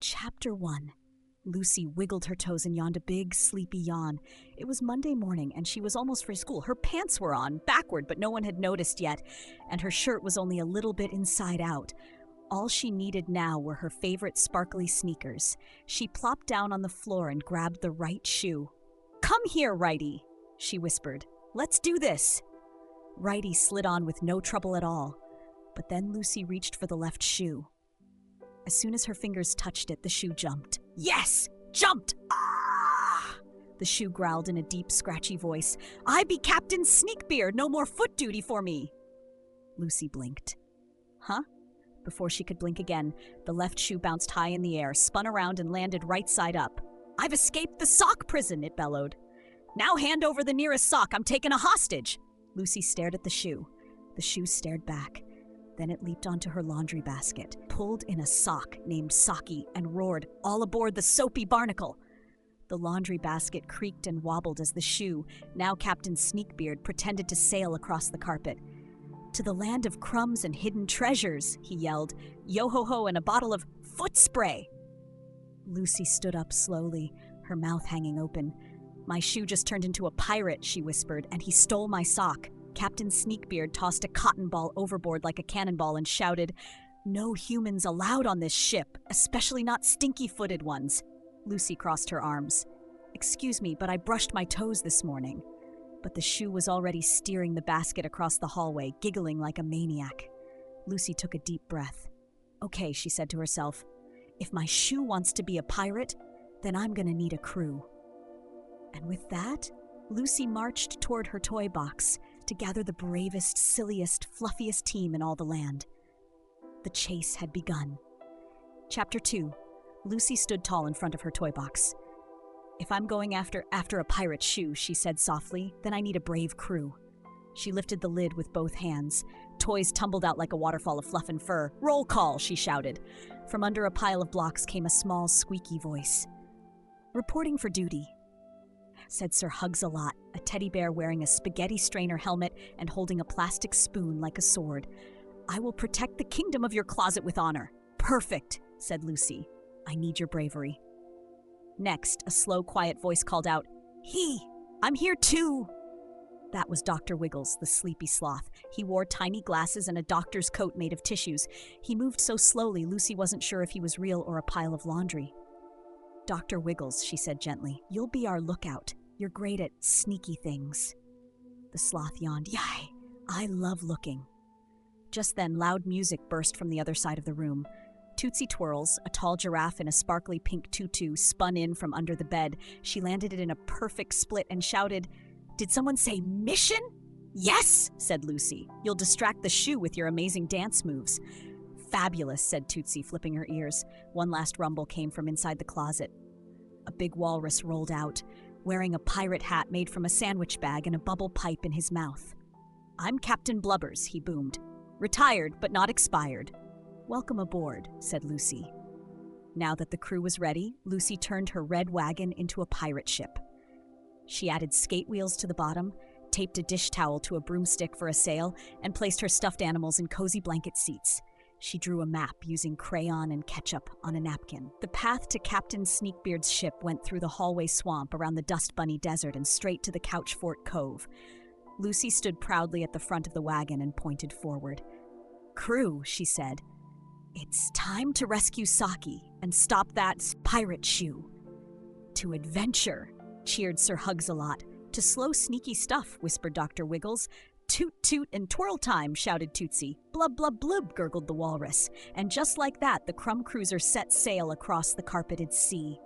Chapter 1. Lucy wiggled her toes and yawned a big, sleepy yawn. It was Monday morning, and she was almost free school. Her pants were on, backward, but no one had noticed yet, and her shirt was only a little bit inside out. All she needed now were her favorite sparkly sneakers. She plopped down on the floor and grabbed the right shoe. "Come here, Righty," she whispered. "Let's do this." Righty slid on with no trouble at all, but then Lucy reached for the left shoe. As soon as her fingers touched it, the shoe jumped. "Yes! Jumped! Ah!" The shoe growled in a deep, scratchy voice. "I be Captain Sneakbeard, no more foot duty for me." Lucy blinked. Huh? Before she could blink again, the left shoe bounced high in the air, spun around and landed right side up. "I've escaped the sock prison," it bellowed. "Now hand over the nearest sock, I'm taking a hostage." Lucy stared at the shoe. The shoe stared back. Then it leaped onto her laundry basket, pulled in a sock named Socky, and roared, "All aboard the soapy barnacle!" The laundry basket creaked and wobbled as the shoe, now Captain Sneakbeard, pretended to sail across the carpet. "To the land of crumbs and hidden treasures," he yelled. "Yo-ho-ho and a bottle of foot spray." Lucy stood up slowly, her mouth hanging open. "My shoe just turned into a pirate," she whispered, "and he stole my sock." Captain Sneakbeard tossed a cotton ball overboard like a cannonball and shouted, "No humans allowed on this ship, especially not stinky-footed ones." Lucy crossed her arms. "Excuse me, but I brushed my toes this morning." But the shoe was already steering the basket across the hallway, giggling like a maniac. Lucy took a deep breath. "Okay," she said to herself, "if my shoe wants to be a pirate, then I'm gonna need a crew." And with that, Lucy marched toward her toy box to gather the bravest, silliest, fluffiest team in all the land. The chase had begun. Chapter 2. Lucy stood tall in front of her toy box. "If I'm going after a pirate shoe," she said softly, "then I need a brave crew." She lifted the lid with both hands. Toys tumbled out like a waterfall of fluff and fur. "Roll call," she shouted. From under a pile of blocks came a small, squeaky voice. "Reporting for duty," said Sir Hugs-a-Lot, a teddy bear wearing a spaghetti strainer helmet and holding a plastic spoon like a sword. "I will protect the kingdom of your closet with honor." "Perfect," said Lucy. "I need your bravery." Next, a slow, quiet voice called out, "I'm here too." That was Dr. Wiggles, the sleepy sloth. He wore tiny glasses and a doctor's coat made of tissues. He moved so slowly, Lucy wasn't sure if he was real or a pile of laundry. "Dr. Wiggles," she said gently, "you'll be our lookout. You're great at sneaky things." The sloth yawned. "Yay, I love looking." Just then, loud music burst from the other side of the room. Tootsie Twirls, a tall giraffe in a sparkly pink tutu, spun in from under the bed. She landed it in a perfect split and shouted, "Did someone say mission?" "Yes," said Lucy. "You'll distract the shoe with your amazing dance moves." "Fabulous," said Tootsie, flipping her ears. One last rumble came from inside the closet. A big walrus rolled out, wearing a pirate hat made from a sandwich bag and a bubble pipe in his mouth. "I'm Captain Blubbers," he boomed. "Retired, but not expired." "Welcome aboard," said Lucy. Now that the crew was ready, Lucy turned her red wagon into a pirate ship. She added skate wheels to the bottom, taped a dish towel to a broomstick for a sail, and placed her stuffed animals in cozy blanket seats. She drew a map using crayon and ketchup on a napkin. The path to Captain Sneakbeard's ship went through the hallway swamp around the Dust Bunny Desert and straight to the Couch Fort Cove. Lucy stood proudly at the front of the wagon and pointed forward. "Crew," she said, "it's time to rescue Saki and stop that pirate shoe." "To adventure," cheered Sir Hugs-a-Lot. "To slow, sneaky stuff," whispered Dr. Wiggles. "Toot, toot, and twirl time," shouted Tootsie. "Blub, blub, blub," gurgled the walrus. And just like that, the crumb cruiser set sail across the carpeted sea.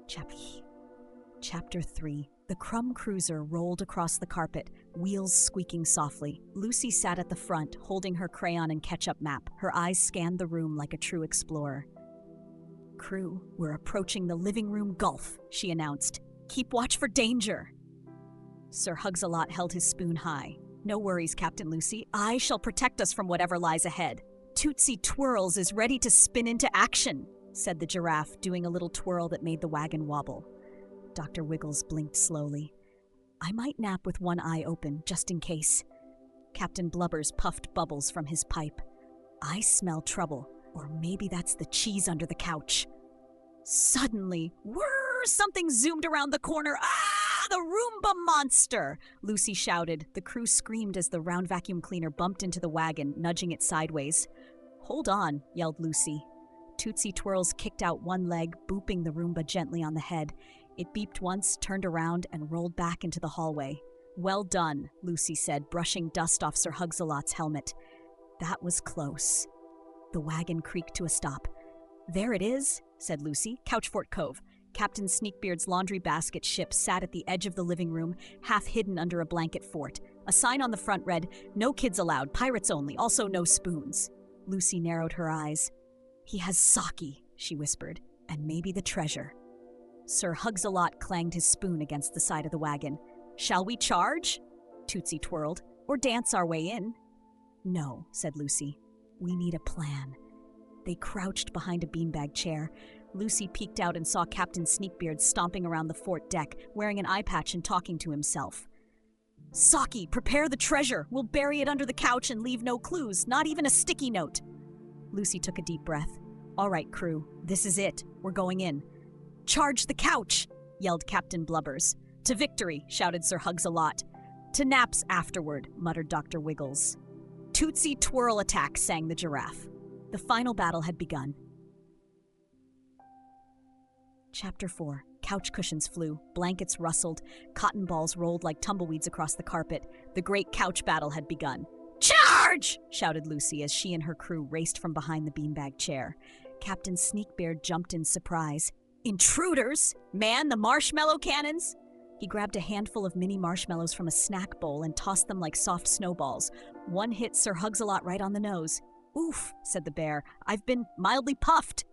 Chapter 3. The crumb cruiser rolled across the carpet, wheels squeaking softly. Lucy sat at the front, holding her crayon and ketchup map. Her eyes scanned the room like a true explorer. "Crew, we're approaching the living room gulf," she announced. "Keep watch for danger." Sir Hugs-a-Lot held his spoon high. "No worries, Captain Lucy. I shall protect us from whatever lies ahead." "Tootsie Twirls is ready to spin into action," said the giraffe, doing a little twirl that made the wagon wobble. Dr. Wiggles blinked slowly. "I might nap with one eye open, just in case." Captain Blubbers puffed bubbles from his pipe. "I smell trouble, or maybe that's the cheese under the couch." Suddenly, whirr, something zoomed around the corner. Ah, the Roomba monster! Lucy shouted. The crew screamed as the round vacuum cleaner bumped into the wagon, nudging it sideways. Hold on, yelled Lucy. Tootsie Twirls kicked out one leg, booping the Roomba gently on the head. It beeped once, turned around, and rolled back into the hallway. Well done, Lucy said, brushing dust off Sir Hugsalot's helmet. That was close. The wagon creaked to a stop. There it is, said Lucy. Couchfort Cove. Captain Sneakbeard's laundry basket ship sat at the edge of the living room, half hidden under a blanket fort. A sign on the front read, "No kids allowed, pirates only, also no spoons." Lucy narrowed her eyes. He has sake, she whispered, and maybe the treasure. Sir Hugsalot clanged his spoon against the side of the wagon. Shall we charge? Tootsie twirled. Or dance our way in? No, said Lucy. We need a plan. They crouched behind a beanbag chair. Lucy peeked out and saw Captain Sneakbeard stomping around the fort deck, wearing an eye patch and talking to himself. Saki, prepare the treasure. We'll bury it under the couch and leave no clues, not even a sticky note. Lucy took a deep breath. All right, crew, this is it. We're going in. Charge the couch, yelled Captain Blubbers. To victory, shouted Sir Hugsalot. To naps afterward, muttered Dr. Wiggles. Tootsie Twirl attack, sang the giraffe. The final battle had begun. Chapter 4. Couch cushions flew, blankets rustled, cotton balls rolled like tumbleweeds across the carpet. The great couch battle had begun. Charge! Shouted Lucy as she and her crew raced from behind the beanbag chair. Captain Sneakbeard jumped in surprise. Intruders! Man the marshmallow cannons! He grabbed a handful of mini marshmallows from a snack bowl and tossed them like soft snowballs. One hit Sir Hugsalot right on the nose. Oof, said the bear. I've been mildly puffed.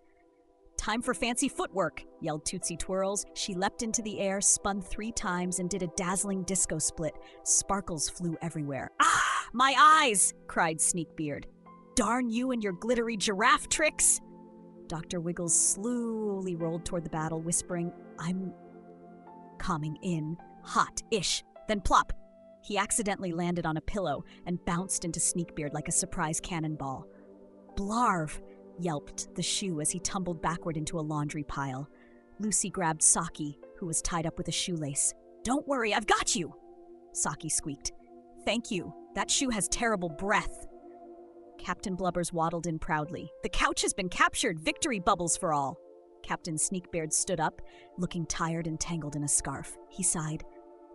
Time for fancy footwork, yelled Tootsie Twirls. She leapt into the air, spun 3 times, and did a dazzling disco split. Sparkles flew everywhere. Ah, my eyes, cried Sneakbeard. Darn you and your glittery giraffe tricks! Dr. Wiggles slowly rolled toward the battle, whispering, I'm coming in hot-ish. Then plop! He accidentally landed on a pillow and bounced into Sneakbeard like a surprise cannonball. Blarv! Yelped the shoe as he tumbled backward into a laundry pile. Lucy grabbed Saki, who was tied up with a shoelace. Don't worry, I've got you! Saki squeaked. Thank you. That shoe has terrible breath. Captain Blubbers waddled in proudly. The couch has been captured. Victory bubbles for all. Captain Sneakbeard stood up, looking tired and tangled in a scarf. He sighed.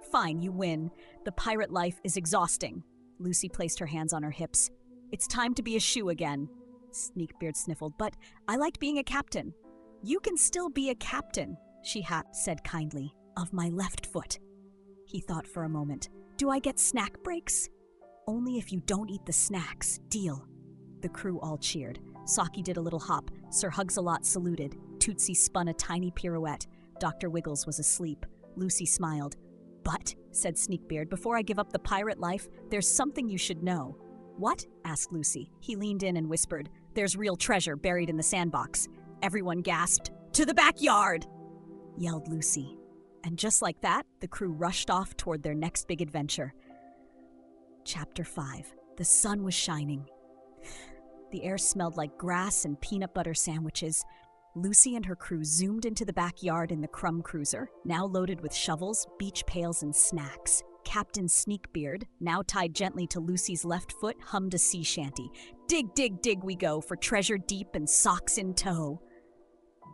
Fine, you win. The pirate life is exhausting. Lucy placed her hands on her hips. It's time to be a shoe again. Sneakbeard sniffled, but I liked being a captain. You can still be a captain, she said kindly, of my left foot. He thought for a moment. Do I get snack breaks? Only if you don't eat the snacks. Deal. The crew all cheered. Saki did a little hop. Sir Hugsalot saluted. Tootsie spun a tiny pirouette. Dr. Wiggles was asleep. Lucy smiled. But, said Sneakbeard, before I give up the pirate life, there's something you should know. What? Asked Lucy. He leaned in and whispered, There's real treasure buried in the sandbox. Everyone gasped, To the backyard! Yelled Lucy. And just like that, the crew rushed off toward their next big adventure. Chapter 5. The sun was shining. The air smelled like grass and peanut butter sandwiches. Lucy and her crew zoomed into the backyard in the Crumb Cruiser, now loaded with shovels, beach pails, and snacks. Captain Sneakbeard, now tied gently to Lucy's left foot, hummed a sea shanty. Dig, dig, dig we go, for treasure deep and socks in tow.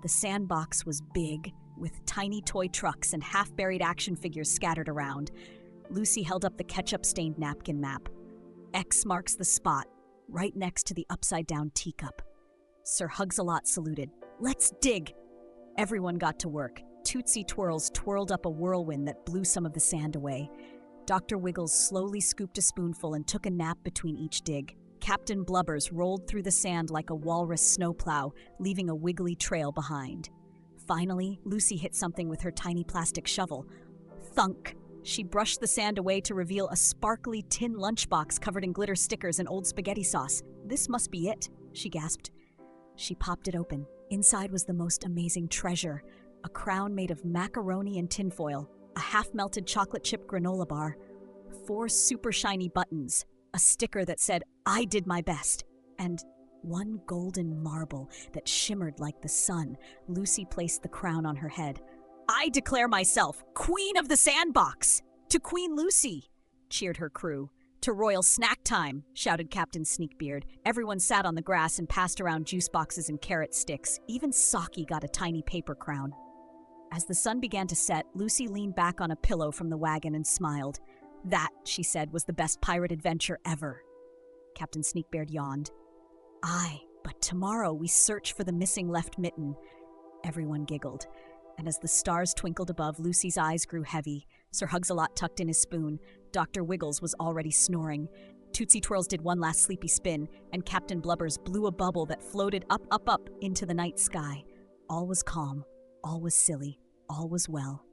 The sandbox was big, with tiny toy trucks and half-buried action figures scattered around. Lucy held up the ketchup-stained napkin map. X marks the spot, right next to the upside-down teacup. Sir Hugsalot saluted. Let's dig! Everyone got to work. Tootsie Twirls twirled up a whirlwind that blew some of the sand away. Dr. Wiggles slowly scooped a spoonful and took a nap between each dig. Captain Blubbers rolled through the sand like a walrus snowplow, leaving a wiggly trail behind. Finally, Lucy hit something with her tiny plastic shovel. Thunk! She brushed the sand away to reveal a sparkly tin lunchbox covered in glitter stickers and old spaghetti sauce. This must be it, she gasped. She popped it open. Inside was the most amazing treasure. A crown made of macaroni and tinfoil, a half-melted chocolate chip granola bar, 4 super shiny buttons, a sticker that said, I did my best, and One golden marble that shimmered like the sun. Lucy placed the crown on her head. "I declare myself Queen of the Sandbox! To Queen Lucy!" cheered her crew. "To royal snack time!" shouted Captain Sneakbeard. Everyone sat on the grass and passed around juice boxes and carrot sticks. Even Saki got a tiny paper crown. As the sun began to set, Lucy leaned back on a pillow from the wagon and smiled. "That," she said, "was the best pirate adventure ever." Captain Sneakbeard yawned. "Aye, but tomorrow we search for the missing left mitten." Everyone giggled. And as the stars twinkled above, Lucy's eyes grew heavy. Sir Hugs-a-Lot tucked in his spoon. Dr. Wiggles was already snoring. Tootsie Twirls did one last sleepy spin, and Captain Blubbers blew a bubble that floated up into the night sky. All was calm. All was silly. All was well.